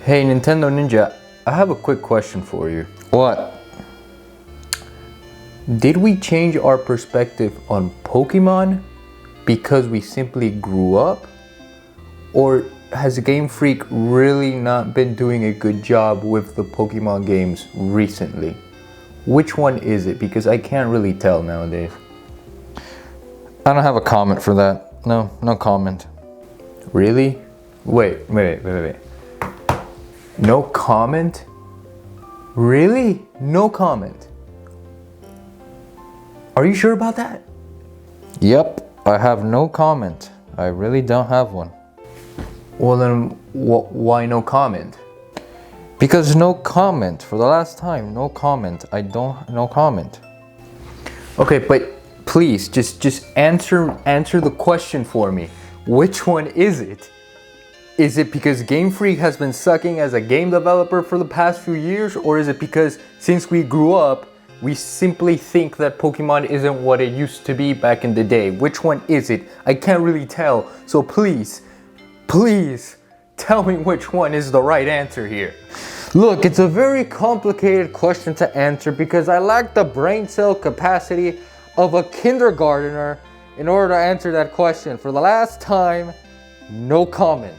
Hey Nintendo Ninja, I have a quick question for you. What? Did we change our perspective on Pokemon because we simply grew up? Or has Game Freak really not been doing a good job with the Pokemon games recently? Which one is it? Because I can't really tell nowadays. I don't have a comment for that. No comment. Really? Wait. No comment? Really? No comment? Are you sure about that? Yep, I have no comment. I really don't have one. Well then, why no comment? Because no comment. For the last time, no comment. No comment. Okay, but please, just answer the question for me. Which one is it? Is it because Game Freak has been sucking as a game developer for the past few years? Or is it because since we grew up, we simply think that Pokemon isn't what it used to be back in the day? Which one is it? I can't really tell. So please tell me which one is the right answer here. Look, it's a very complicated question to answer because I lack the brain cell capacity of a kindergartner in order to answer that question. For the last time, no comment.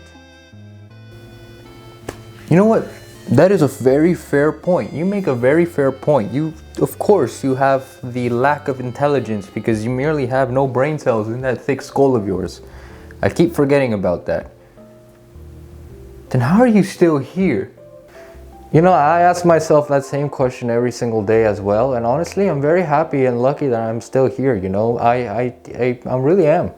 You know what? That is a very fair point. You make a very fair point. Of course, you have the lack of intelligence because you merely have no brain cells in that thick skull of yours. I keep forgetting about that. Then how are you still here? You know, I ask myself that same question every single day as well, and honestly, I'm very happy and lucky that I'm still here, you know? I really am.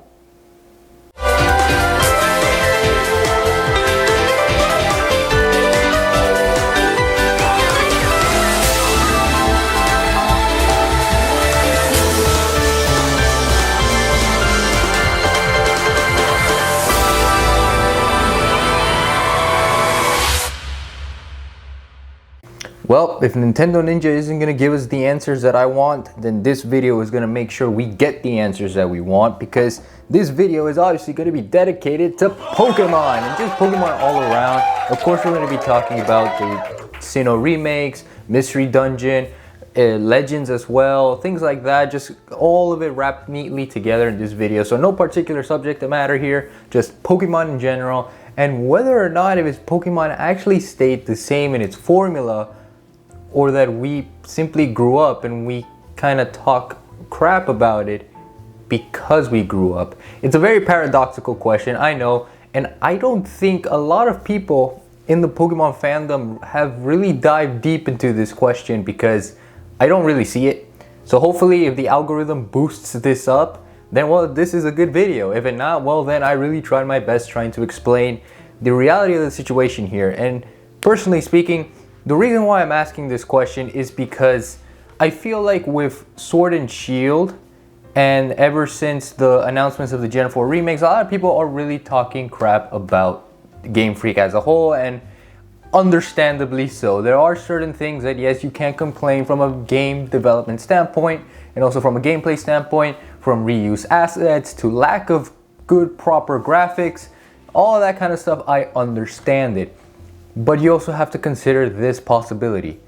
Well, if Nintendo Ninja isn't going to give us the answers that I want, then this video is going to make sure we get the answers that we want, because this video is obviously going to be dedicated to Pokemon and just Pokemon all around. Of course, we're going to be talking about the Sinnoh remakes, Mystery Dungeon, Legends as well, things like that. Just all of it wrapped neatly together in this video. So no particular subject matter here, just Pokemon in general, and whether or not if its Pokemon actually stayed the same in its formula, or that we simply grew up and we kind of talk crap about it because we grew up. It's a very paradoxical question, I know, and I don't think a lot of people in the Pokemon fandom have really dived deep into this question because I don't really see it. So hopefully if the algorithm boosts this up, then well, this is a good video. If it not, well then I really tried my best trying to explain the reality of the situation here. And personally speaking, the reason why I'm asking this question is because I feel like with Sword and Shield, and ever since the announcements of the Gen 4 remakes, a lot of people are really talking crap about Game Freak as a whole, and understandably so. There are certain things that, yes, you can't complain from a game development standpoint, and also from a gameplay standpoint, from reuse assets to lack of good, proper graphics, all of that kind of stuff, I understand it. But you also have to consider this possibility.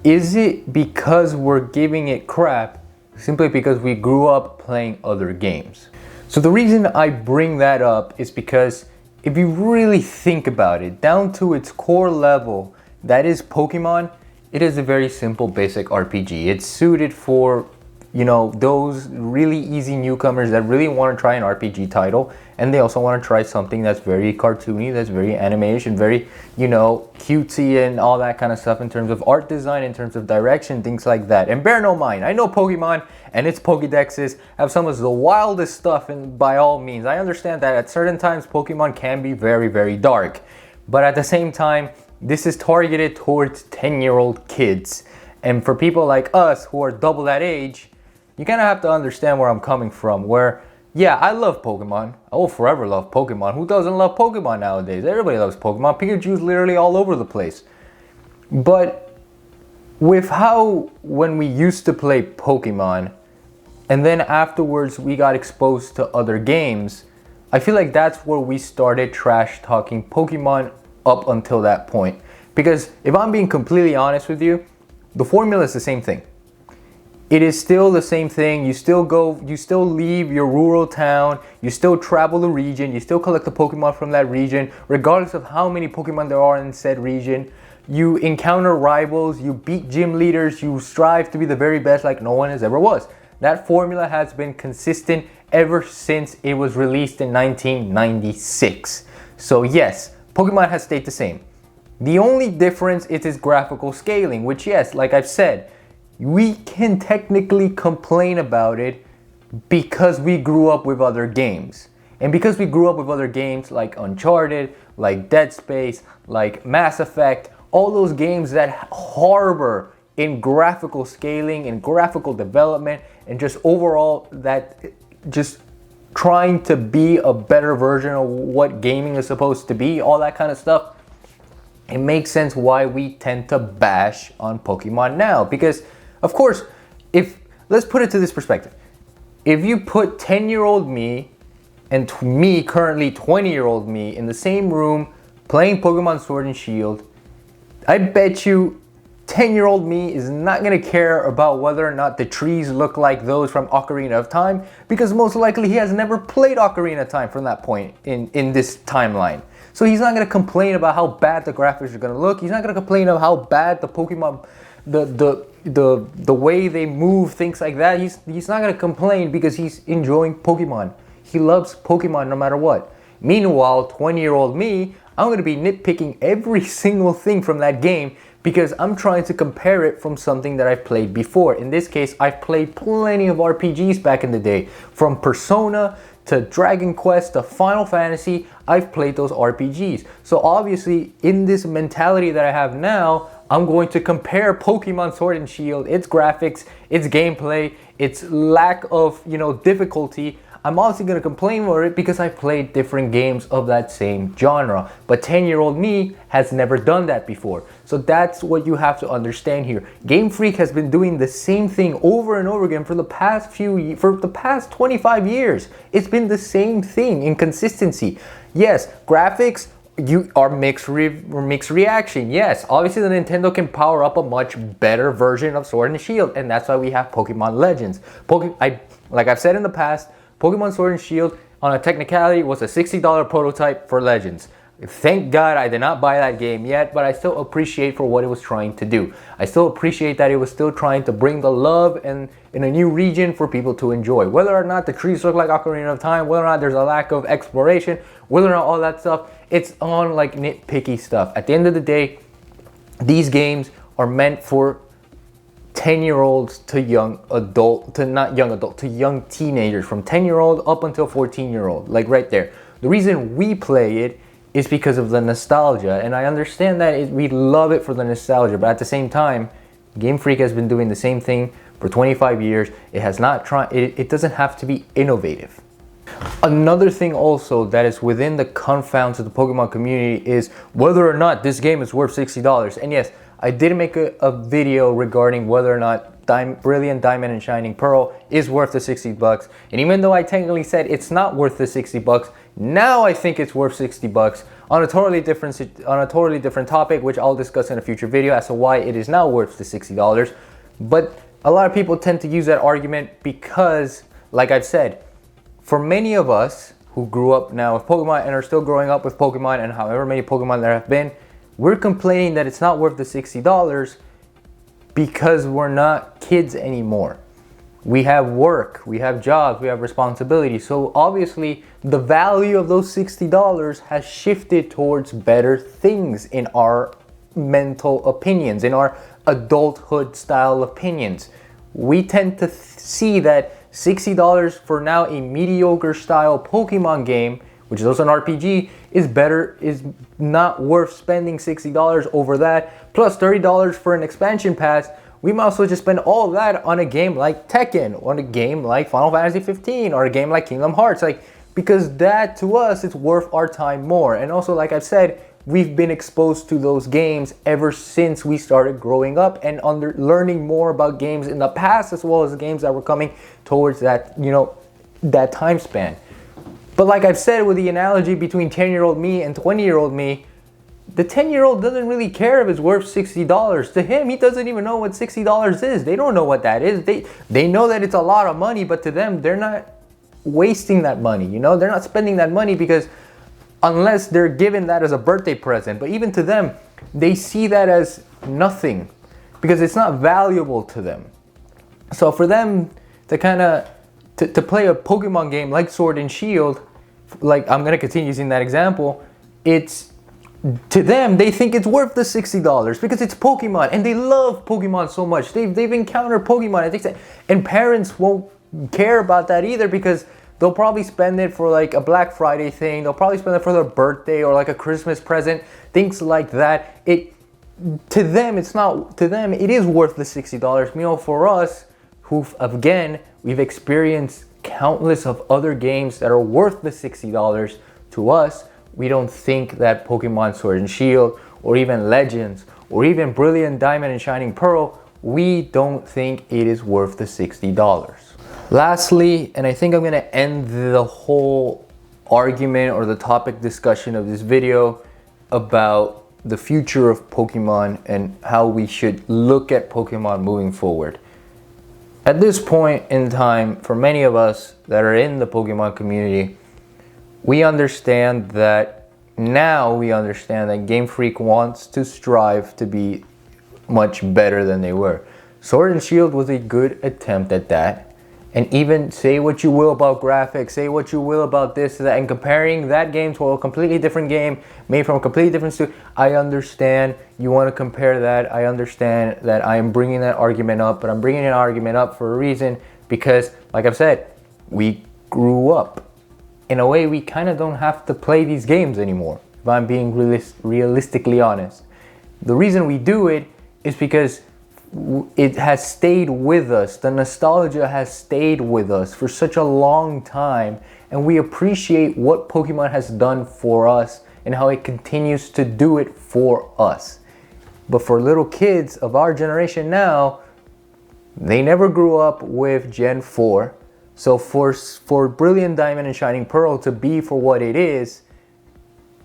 Is it because we're giving it crap simply because we grew up playing other games? So the reason I bring that up is because if you really think about it, down to its core level, that is Pokemon, it is a very simple basic RPG. It's suited for, you know, those really easy newcomers that really want to try an RPG title, and they also want to try something that's very cartoony, that's very animation, very, you know, cutesy and all that kind of stuff in terms of art design, in terms of direction, things like that. And bear no mind, I know Pokemon and its Pokedexes have some of the wildest stuff, and by all means, I understand that at certain times Pokemon can be very, very dark. But at the same time, this is targeted towards 10-year-old kids. And for people like us who are double that age, you kind of have to understand where I'm coming from, where, yeah, I love Pokemon. I will forever love Pokemon. Who doesn't love Pokemon nowadays? Everybody loves Pokemon. Pikachu's literally all over the place. But with how, when we used to play Pokemon, and then afterwards we got exposed to other games, I feel like that's where we started trash talking Pokemon up until that point. Because if I'm being completely honest with you, the formula is the same thing. It is still the same thing. You still leave your rural town, you still travel the region, you still collect the Pokemon from that region, regardless of how many Pokemon there are in said region. You encounter rivals, you beat gym leaders, you strive to be the very best like no one has ever was. That formula has been consistent ever since it was released in 1996. So yes, Pokemon has stayed the same. The only difference is its graphical scaling, which yes, like I've said, we can technically complain about it because we grew up with other games. And because we grew up with other games like Uncharted, like Dead Space, like Mass Effect, all those games that harbor in graphical scaling and graphical development and just overall that just trying to be a better version of what gaming is supposed to be, all that kind of stuff, it makes sense why we tend to bash on Pokemon now. Because of course, let's put it to this perspective. If you put 10-year-old me and me, currently 20-year-old me, in the same room playing Pokemon Sword and Shield, I bet you 10-year-old me is not going to care about whether or not the trees look like those from Ocarina of Time, because most likely he has never played Ocarina of Time from that point in this timeline. So he's not going to complain about how bad the graphics are going to look. He's not going to complain about how bad the Pokemon, the way they move, things like that. He's not going to complain because he's enjoying Pokemon. He loves Pokemon no matter what. Meanwhile, 20-year-old me, I'm going to be nitpicking every single thing from that game because I'm trying to compare it from something that I've played before. In this case, I've played plenty of RPGs back in the day. From Persona to Dragon Quest to Final Fantasy, I've played those RPGs. So obviously, in this mentality that I have now, I'm going to compare Pokemon Sword and Shield, its graphics, its gameplay, its lack of, difficulty. I'm obviously going to complain about it because I've played different games of that same genre. But 10-year-old me has never done that before. So that's what you have to understand here. Game Freak has been doing the same thing over and over again for the past 25 years. It's been the same thing in consistency. Yes, graphics are mixed reaction. Yes, obviously the Nintendo can power up a much better version of Sword and Shield, and that's why we have Pokemon Legends. Like I've said in the past, Pokemon Sword and Shield, on a technicality, was a $60 prototype for Legends. Thank God I did not buy that game yet, but I still appreciate for what it was trying to do. I still appreciate that it was still trying to bring the love and in a new region for people to enjoy. Whether or not the trees look like Ocarina of Time, whether or not there's a lack of exploration, whether or not all that stuff, it's on like nitpicky stuff. At the end of the day, these games are meant for 10-year-olds to young teenagers, from 10-year-old up until 14-year-old, like right there. The reason we play it is because of the nostalgia, and I understand that we love it for the nostalgia, but at the same time, Game Freak has been doing the same thing for 25 years. It has not tried, it doesn't have to be innovative. Another thing also that is within the confounds of the Pokemon community is whether or not this game is worth $60. And yes, I did make a video regarding whether or not Brilliant Diamond and Shining Pearl is worth the 60 bucks. And even though I technically said it's not worth the 60 bucks, now I think it's worth 60 bucks on a totally different topic, which I'll discuss in a future video as to why it is now worth the $60. But a lot of people tend to use that argument because, like I've said, for many of us who grew up now with Pokemon and are still growing up with Pokemon and however many Pokemon there have been, we're complaining that it's not worth the $60 because we're not kids anymore. We have work, we have jobs, we have responsibilities. So obviously the value of those $60 has shifted towards better things in our mental opinions, in our adulthood style opinions. We tend to see that $60 for now a mediocre style Pokemon game, which is also an RPG, is not worth spending $60 over that, plus $30 for an expansion pass. We might as well just spend all that on a game like Tekken, on a game like Final Fantasy 15, or a game like Kingdom Hearts, because that to us is worth our time more. And also, like I've said, we've been exposed to those games ever since we started growing up and learning more about games in the past, as well as the games that were coming towards that, that time span. But like I've said with the analogy between 10-year-old me and 20-year-old me, the 10-year-old doesn't really care if it's worth $60. To him, he doesn't even know what $60 is. They don't know what that is. They know that it's a lot of money, but to them, they're not wasting that money. You know, they're not spending that money because unless they're given that as a birthday present. But even to them, they see that as nothing because it's not valuable to them. So for them to kind of to play a Pokemon game like Sword and Shield, like I'm gonna continue using that example, it's to them, they think it's worth the $60 because it's Pokemon and they love Pokemon so much. They've encountered Pokemon and parents won't care about that either because they'll probably spend it for like a Black Friday thing. They'll probably spend it for their birthday or like a Christmas present, things like that. To them, it is worth the $60. You know, for us, we've experienced countless of other games that are worth the $60. To us, we don't think that Pokemon Sword and Shield or even Legends or even Brilliant Diamond and Shining Pearl, we don't think it is worth the $60. Lastly, and I think I'm gonna end the whole argument or the topic discussion of this video about the future of Pokemon and how we should look at Pokemon moving forward. At this point in time, for many of us that are in the Pokemon community, we understand that Game Freak wants to strive to be much better than they were. Sword and Shield was a good attempt at that. And even say what you will about graphics, say what you will about this, that, and comparing that game to a completely different game made from a completely different studio. I understand you want to compare that. I understand that I am bringing that argument up, but I'm bringing an argument up for a reason because, like I've said, we grew up. In a way, we kind of don't have to play these games anymore, if I'm being realistically honest. The reason we do it is because it has stayed with us. The nostalgia has stayed with us for such a long time, and we appreciate what Pokemon has done for us and how it continues to do it for us. But for little kids of our generation now, they never grew up with Gen 4. So for Brilliant Diamond and Shining Pearl to be for what it is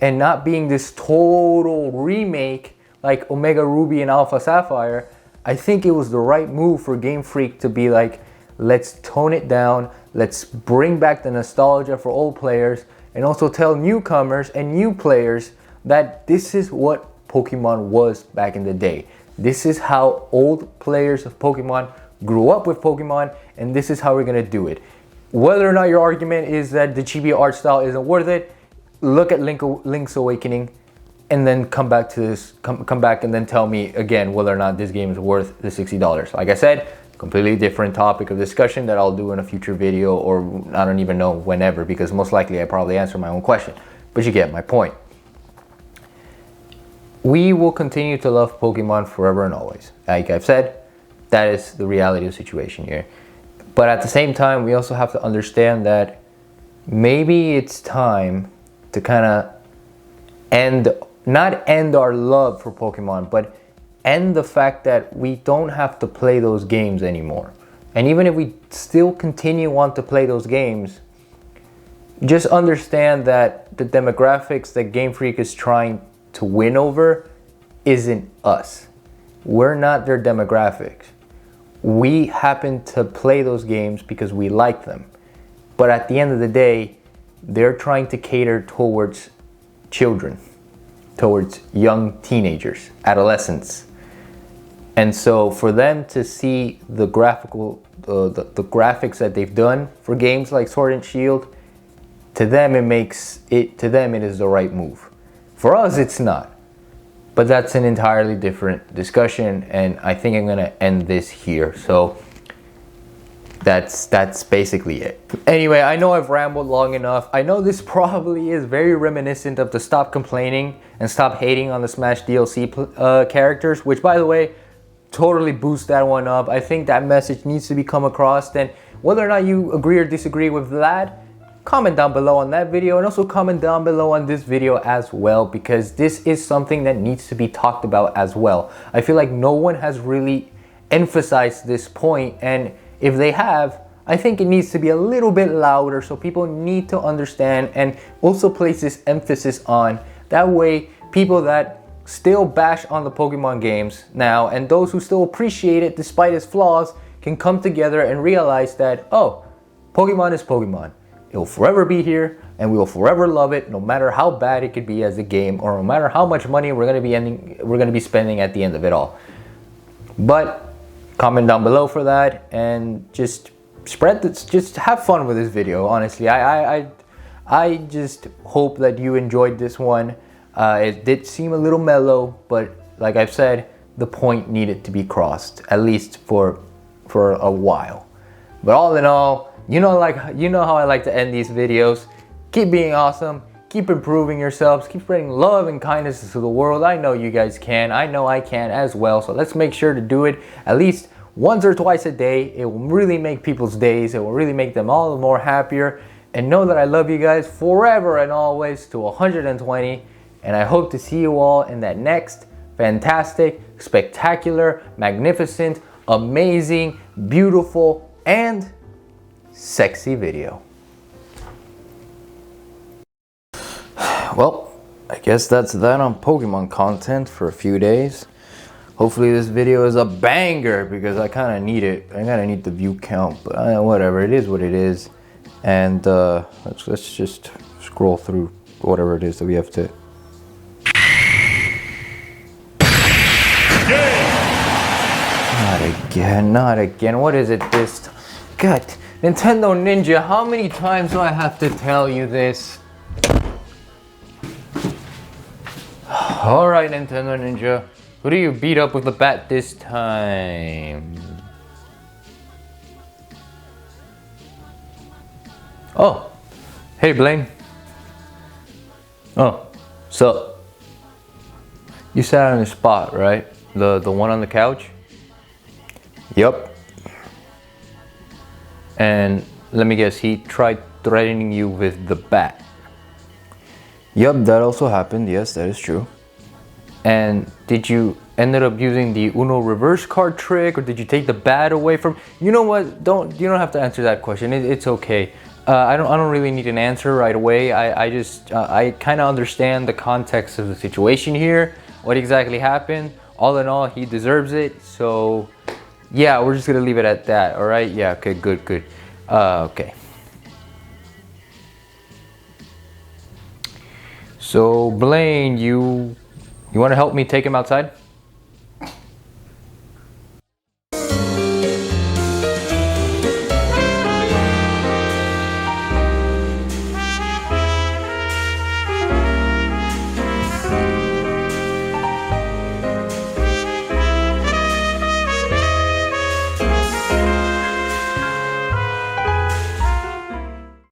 and not being this total remake like Omega Ruby and Alpha Sapphire, I think it was the right move for Game Freak to be like, let's tone it down, let's bring back the nostalgia for old players, and also tell newcomers and new players that this is what Pokemon was back in the day. This is how old players of Pokemon grew up with Pokemon, and this is how we're gonna do it. Whether or not your argument is that the chibi art style isn't worth it, look at Link's Awakening, and then come back to this, come back and then tell me again whether or not this game is worth the $60. Like I said, completely different topic of discussion that I'll do in a future video, or I don't even know whenever, because most likely I probably answer my own question. But you get my point. We will continue to love Pokemon forever and always. Like I've said, that is the reality of the situation here. But at the same time, we also have to understand that maybe it's time to kind of not end our love for Pokemon, but end the fact that we don't have to play those games anymore. And even if we still want to play those games, just understand that the demographics that Game Freak is trying to win over isn't us. We're not their demographics. We happen to play those games because we like them. But at the end of the day, they're trying to cater towards children, towards young teenagers, adolescents. And so for them to see the graphics that they've done for games like Sword and Shield, to them it is the right move. For us, it's not. But that's an entirely different discussion, and I think I'm gonna end this here. So that's basically it. Anyway, I know I've rambled long enough. I know this probably is very reminiscent of the stop complaining and stop hating on the Smash DLC characters, which, by the way, totally boost that one up. I think that message needs to be come across. And whether or not you agree or disagree with that, comment down below on that video, and also comment down below on this video as well, because this is something that needs to be talked about as well. I feel like no one has really emphasized this point, and if they have, I think it needs to be a little bit louder so people need to understand and also place this emphasis on. That way people that still bash on the Pokemon games now, and those who still appreciate it despite its flaws, can come together and realize that, oh, Pokemon is Pokemon. It will forever be here, and we will forever love it, no matter how bad it could be as a game, or no matter how much money we're gonna be spending at the end of it all. But comment down below for that, and just spread this, just have fun with this video. Honestly, I just hope that you enjoyed this one. It did seem a little mellow, but like I've said, the point needed to be crossed, at least for a while. But all in all, you know how I like to end these videos. Keep being awesome, keep improving yourselves, keep spreading love and kindness to the world. I know you guys can, I know I can as well, so let's make sure to do it at least once or twice a day. It will really make people's days, it will really make them all the more happier. And know that I love you guys forever and always to 120. And I hope to see you all in that next fantastic, spectacular, magnificent, amazing, beautiful, and sexy video. Well, I guess that's that on Pokemon content for a few days. Hopefully this video is a banger because I kind of need it. I kind of need the view count, but whatever, it is what it is. And let's just scroll through whatever it is that we have to. Not again. What is it this time? God, Nintendo Ninja, how many times do I have to tell you this? Alright, Nintendo Ninja. Who do you beat up with the bat this time? Oh, hey Blaine. Oh, so you sat on the spot, right? The one on the couch? Yep. And let me guess, he tried threatening you with the bat. Yep, that also happened. Yes, that is true. And did you ended up using the Uno reverse card trick, or did you take the bat away from? You know what? You don't have to answer that question. It's okay. I don't really need an answer right away. I kind of understand the context of the situation here. What exactly happened? All in all, he deserves it. So yeah, we're just gonna leave it at that. All right? Yeah. Okay. Good. Okay. So Blaine, you want to help me take him outside?